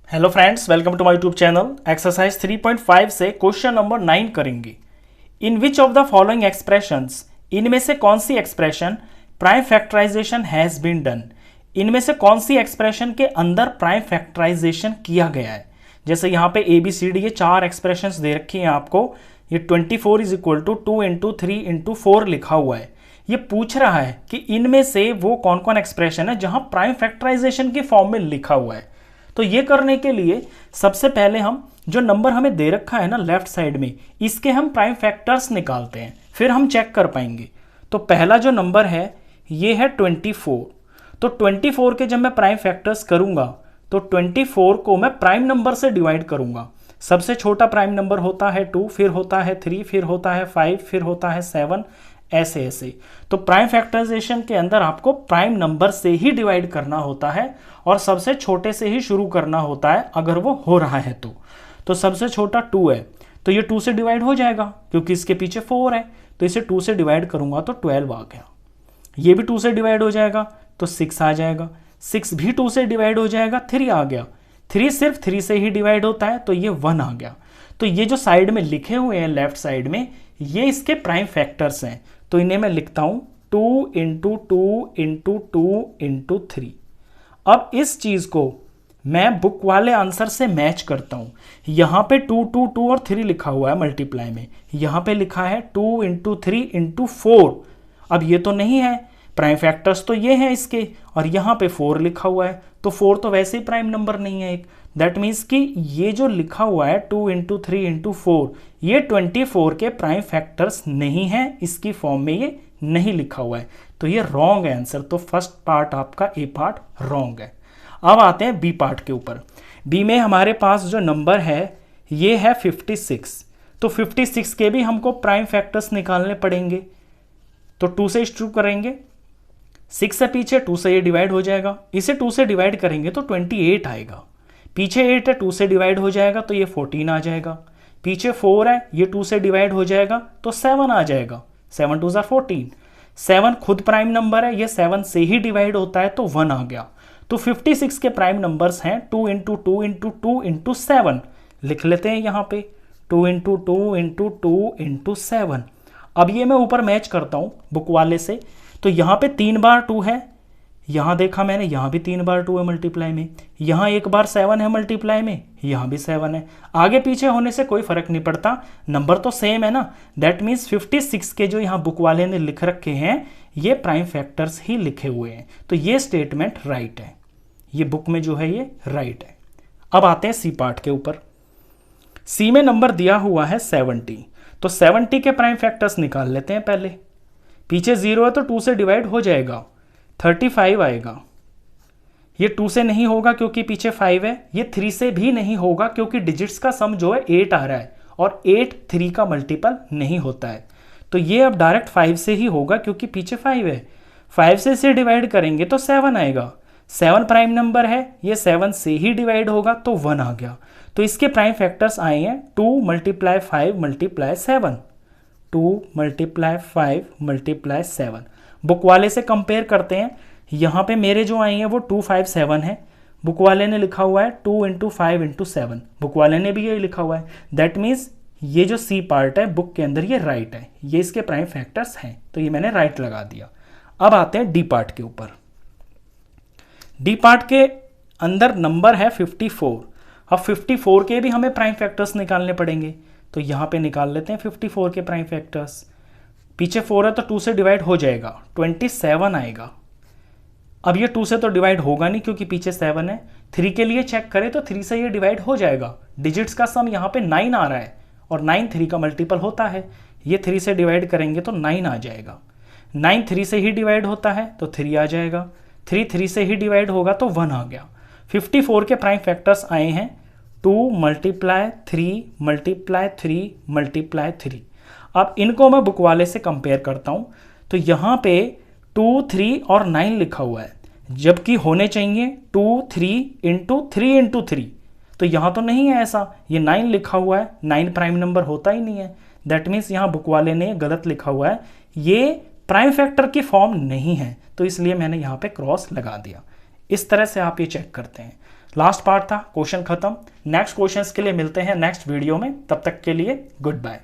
Hello friends, welcome to my YouTube channel. Exercise 3.5 से question number 9 करेंगे। In which of the following expressions, इनमें से कौन सी expression prime factorization has been done, इनमें से कौन सी एक्सप्रेशन के अंदर प्राइम फैक्टराइजेशन किया गया है। जैसे यहाँ पे ए बी सी डी ये चार एक्सप्रेशंस दे रखी हैं आपको। ये 24 is equal to 2 into 3 into 4 लिखा हुआ है। ये पूछ रहा है कि इनमें से वो कौन कौन एक्सप्रेशन है जहां प्राइम फैक्टराइजेशन के फॉर्म में लिखा हुआ है। तो ये करने के लिए सबसे पहले हम जो नंबर हमें दे रखा है ना लेफ्ट साइड में, इसके हम प्राइम फैक्टर्स निकालते हैं, फिर हम चेक कर पाएंगे। तो पहला जो नंबर है ये है 24। तो 24 के जब मैं प्राइम फैक्टर्स करूंगा तो 24 को मैं प्राइम नंबर से डिवाइड करूंगा। सबसे छोटा प्राइम नंबर होता है 2, फिर होता है 3, फिर होता है 5, फिर होता है 7, ऐसे ऐसे। तो प्राइम फैक्टराइजेशन के अंदर आपको प्राइम नंबर से ही डिवाइड करना होता है और सबसे छोटे से ही शुरू करना होता है अगर वो हो रहा है तो सबसे छोटा 2 है तो ये 2 से डिवाइड हो जाएगा क्योंकि इसके पीछे 4 है, तो इसे 2 से डिवाइड करूंगा तो 12 आ गया। ये भी 2 से डिवाइड हो जाएगा तो 6 आ जाएगा। 6 भी 2 से डिवाइड हो जाएगा, 3 आ गया। 3 सिर्फ 3 से ही डिवाइड होता है तो ये 1 आ गया। तो ये जो साइड में लिखे हुए हैं लेफ्ट साइड में, ये इसके प्राइम फैक्टर्स हैं। तो इन्हें मैं लिखता हूं 2 इंटू 2 इंटू 2 इंटू 3। अब इस चीज को मैं बुक वाले आंसर से मैच करता हूं। यहां पे 2 2 2 और 3 लिखा हुआ है मल्टीप्लाई में, यहां पे लिखा है 2 इंटू 3 इंटू 4। अब ये तो नहीं है, प्राइम फैक्टर्स तो ये हैं इसके, और यहां पे 4 लिखा हुआ है तो 4 तो वैसे ही प्राइम नंबर नहीं है एक। दैट मीन्स कि ये जो लिखा हुआ है 2 इंटू 3 इंटू 4, ये 24 के प्राइम फैक्टर्स नहीं है, इसकी फॉर्म में ये नहीं लिखा हुआ है, तो ये रॉन्ग है आंसर। तो फर्स्ट पार्ट आपका ए पार्ट रॉन्ग है। अब आते हैं बी पार्ट के ऊपर। बी में हमारे पास जो नंबर है ये है 56। तो 56 के भी हमको प्राइम फैक्टर्स निकालने पड़ेंगे। तो 2 से शुरू करेंगे, 6 से पीछे 2 से ये डिवाइड हो जाएगा, इसे 2 से डिवाइड करेंगे तो 28 आएगा। पीछे 8 है, 2 से डिवाइड हो जाएगा तो ये 14 आ जाएगा। पीछे 4 है, ये 2 से डिवाइड हो जाएगा तो 7 आ जाएगा। 7 2 14। 7 खुद प्राइम नंबर है, ये 7 से ही डिवाइड होता है तो 1 आ गया। तो 56 के प्राइम नंबर्स हैं 2 इंटू 2 इंटू 2 इंटू 7। लिख लेते हैं यहाँ पे 2 इंटू 2 इंटू 2 इंटू 7। अब ये मैं ऊपर मैच करता हूँ बुक वाले से। तो यहाँ पे 3 बार 2 है, यहाँ देखा मैंने, यहाँ भी 3 बार 2 है मल्टीप्लाई में, यहाँ 1 बार 7 है मल्टीप्लाई में, यहाँ भी 7 है। आगे पीछे होने से कोई फर्क नहीं पड़ता, नंबर तो सेम है ना। दैट मीन्स 56 के जो यहाँ बुक वाले ने लिख रखे हैं ये प्राइम फैक्टर्स ही लिखे हुए हैं, तो ये स्टेटमेंट राइट है, ये बुक में जो है ये राइट है। अब आते हैं सी पार्ट के ऊपर। सी में नंबर दिया हुआ है 70। तो 70 के प्राइम फैक्टर्स निकाल लेते हैं पहले। पीछे 0 है तो 2 से डिवाइड हो जाएगा, 35 आएगा। ये 2 से नहीं होगा क्योंकि पीछे 5 है, ये 3 से भी नहीं होगा क्योंकि डिजिट्स का सम जो है 8 आ रहा है और 8 3 का मल्टीपल नहीं होता है। तो ये अब डायरेक्ट 5 से ही होगा क्योंकि पीछे 5 है। 5 से इसे डिवाइड करेंगे तो 7 आएगा। 7 प्राइम नंबर है, ये 7 से ही डिवाइड होगा तो 1 आ गया। तो इसके प्राइम फैक्टर्स आए हैं 2 multiply 5 multiply 7, 2 multiply 5 multiply 7। Book वाले से कंपेयर करते हैं। यहाँ पे मेरे जो आए हैं वो 2 5 7 है, बुक वाले ने लिखा हुआ है 2 इंटू 5 इंटू 7, बुक वाले ने भी यही लिखा हुआ है। दैट मीन्स ये जो सी पार्ट है बुक के अंदर ये राइट है, ये इसके प्राइम फैक्टर्स हैं, तो ये मैंने राइट लगा दिया। अब आते हैं डी पार्ट के ऊपर। डी पार्ट के अंदर नंबर है 54। अब 54 के भी हमें प्राइम फैक्टर्स निकालने पड़ेंगे, तो यहाँ पे निकाल लेते हैं 54 के प्राइम फैक्टर्स। पीछे 4 है तो 2 से डिवाइड हो जाएगा, 27 आएगा। अब ये 2 से तो डिवाइड होगा नहीं क्योंकि पीछे 7 है। 3 के लिए चेक करें तो 3 से ये डिवाइड हो जाएगा। डिजिट्स का सम यहाँ पे 9 आ रहा है और 9 3 का मल्टीपल होता है, ये 3 से डिवाइड करेंगे तो 9 आ जाएगा। 9 3 से ही डिवाइड होता है तो 3 आ जाएगा। 3 3 से ही डिवाइड होगा तो 1 आ गया। 54 के प्राइम फैक्टर्स आए हैं 2 मल्टीप्लाई 3 मल्टीप्लाई 3 मल्टीप्लाई 3। अब इनको मैं बुक वाले से कंपेयर करता हूं तो यहाँ पे 2 3 और 9 लिखा हुआ है, जबकि होने चाहिए 2 3 इंटू 3 इंटू 3। तो यहाँ तो नहीं है ऐसा, ये 9 लिखा हुआ है, 9 प्राइम नंबर होता ही नहीं है। दैट मीन्स यहाँ बुक वाले ने गलत लिखा हुआ है, ये प्राइम फैक्टर की फॉर्म नहीं है, तो इसलिए मैंने यहाँ पे क्रॉस लगा दिया। इस तरह से आप ये चेक करते हैं। लास्ट पार्ट था, क्वेश्चन खत्म। नेक्स्ट क्वेश्चंस के लिए मिलते हैं नेक्स्ट वीडियो में, तब तक के लिए गुड बाय।